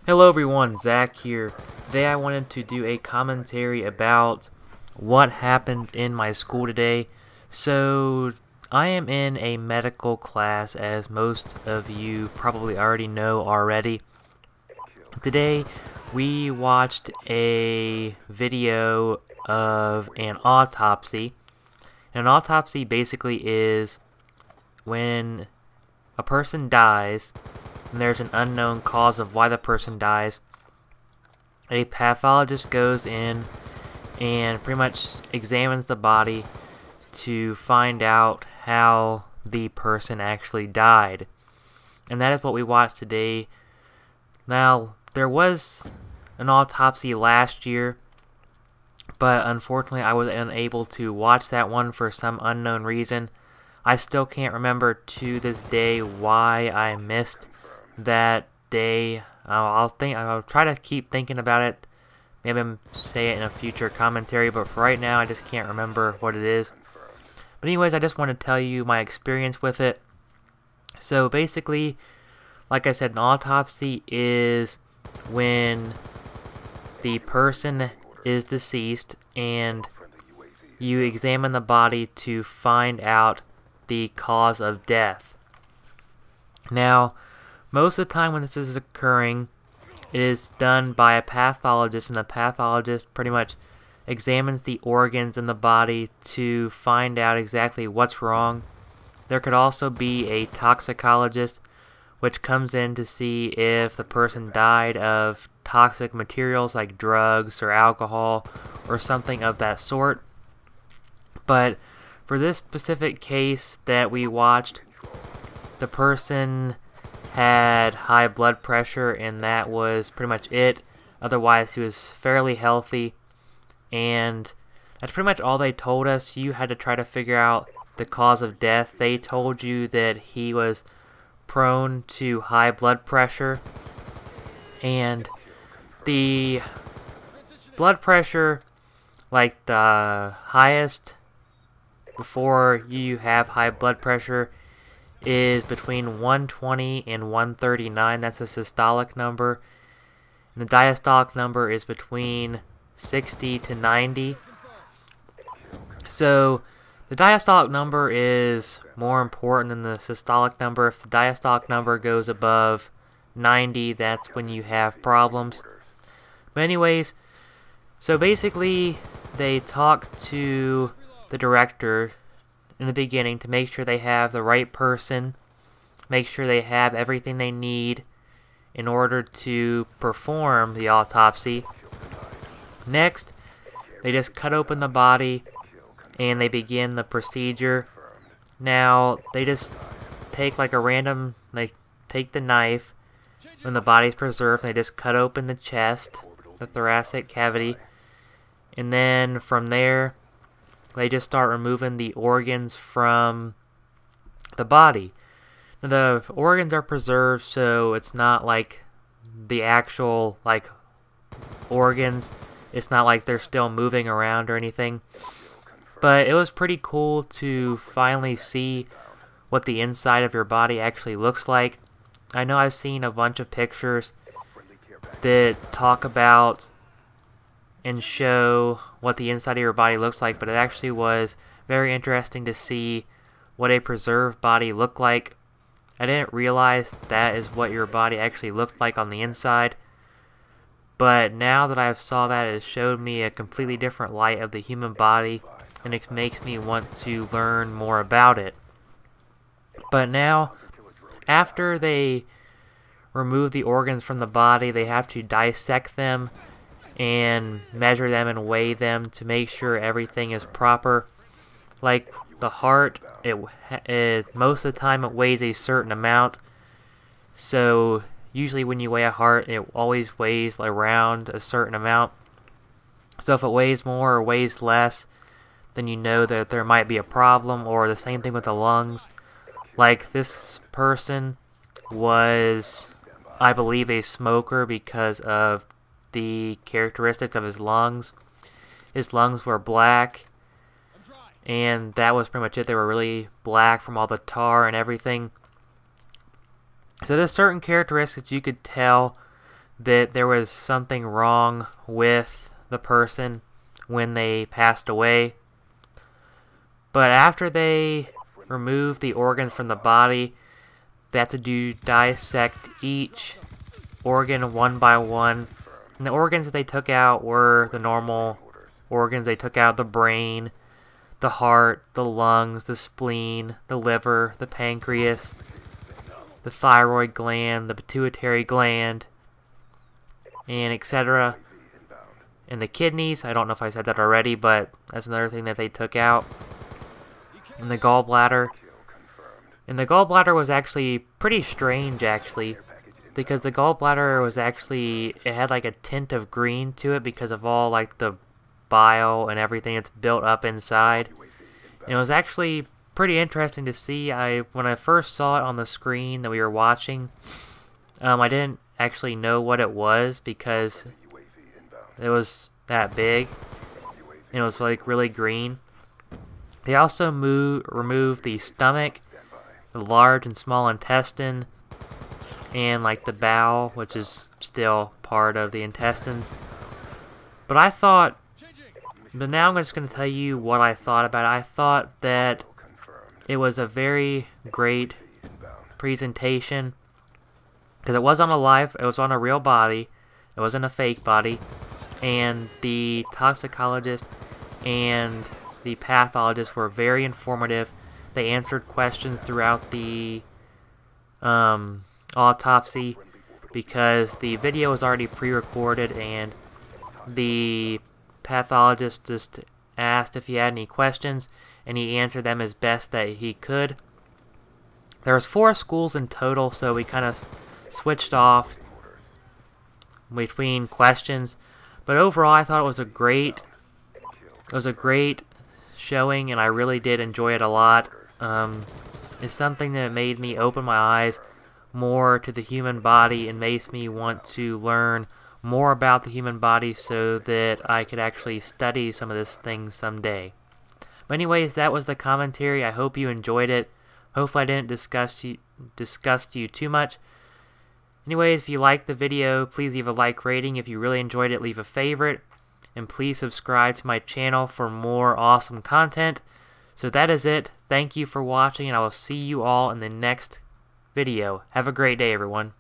Hello everyone, Zach here. Today I wanted to do a commentary about what happened in my school today. So, I am in a medical class, as most of you probably already know already. Today we watched a video of an autopsy. An autopsy basically is when a person dies and there's an unknown cause of why the person dies. A pathologist goes in and pretty much examines the body to find out how the person actually died. And that is what we watched today. Now, there was an autopsy last year, but unfortunately I was unable to watch that one for some unknown reason. I still can't remember to this day why I missed that day. I'll try to keep thinking about it. Maybe say it in a future commentary, but for right now I just can't remember what it is. But anyways, I just want to tell you my experience with it. So basically, like I said, an autopsy is when the person is deceased and you examine the body to find out the cause of death. Now, most of the time when this is occurring, it is done by a pathologist, and the pathologist pretty much examines the organs in the body to find out exactly what's wrong. There could also be a toxicologist, which comes in to see if the person died of toxic materials like drugs or alcohol or something of that sort. But for this specific case that we watched, the person had high blood pressure, and that was pretty much it. Otherwise, he was fairly healthy, and that's pretty much all they told us. You had to try to figure out the cause of death. They told you that he was prone to high blood pressure, and the blood pressure, like the highest before you have high blood pressure, is between 120 and 139. That's a systolic number. And the diastolic number is between 60 to 90. So the diastolic number is more important than the systolic number. If the diastolic number goes above 90, that's when you have problems. But anyways, so basically they talk to the director in the beginning to make sure they have the right person, make sure they have everything they need in order to perform the autopsy. Next, they just cut open the body and they begin the procedure. Now, they just take like a random, they take the knife when the body's preserved, and they just cut open the chest, the thoracic cavity, and then from there they just start removing the organs from the body. Now, the organs are preserved, so it's not like the actual organs. It's not like they're still moving around or anything. But it was pretty cool to finally see what the inside of your body actually looks like. I know I've seen a bunch of pictures that talk about and show what the inside of your body looks like, but it actually was very interesting to see what a preserved body looked like. I didn't realize that is what your body actually looked like on the inside, but now that I saw that, it showed me a completely different light of the human body, and it makes me want to learn more about it. But now, after they remove the organs from the body, they have to dissect them and measure them and weigh them to make sure everything is proper. Like the heart, most of the time it weighs a certain amount. So usually when you weigh a heart, it always weighs around a certain amount. So if it weighs more or weighs less, then you know that there might be a problem. Or the same thing with the lungs. Like this person was, I believe, a smoker because of the characteristics of his lungs. His lungs were black, and that was pretty much it. They were really black from all the tar and everything. So there's certain characteristics you could tell that there was something wrong with the person when they passed away. But after they removed the organs from the body, they had to dissect each organ one by one. And the organs that they took out were the normal organs. They took out the brain, the heart, the lungs, the spleen, the liver, the pancreas, the thyroid gland, the pituitary gland, and etc. And the kidneys. I don't know if I said that already, but that's another thing that they took out. And the gallbladder. And the gallbladder was actually pretty strange, actually, because the gallbladder was actually, it had like a tint of green to it because of all like the bile and everything that's built up inside. And it was actually pretty interesting to see. When I first saw it on the screen that we were watching, I didn't actually know what it was because it was that big and it was like really green. They also removed the stomach, the large and small intestine, and like the bowel, which is still part of the intestines. But now I'm just going to tell you what I thought about it. I thought that it was a very great presentation because it was on a real body. It wasn't a fake body, and the toxicologist and the pathologist were very informative. They answered questions throughout the autopsy because the video was already pre-recorded, and the pathologist just asked if he had any questions, and he answered them as best that he could. There was 4 schools in total, so we kind of switched off between questions. But overall, I thought it was a great showing, and I really did enjoy it a lot. It's something that made me open my eyes more to the human body and makes me want to learn more about the human body so that I could actually study some of this things someday. But anyways, that was the commentary. I hope you enjoyed it. Hopefully I didn't disgust you too much. Anyways, if you liked the video, please leave a like rating. If you really enjoyed it, leave a favorite. And please subscribe to my channel for more awesome content. So that is it. Thank you for watching, and I will see you all in the next video. Have a great day, everyone.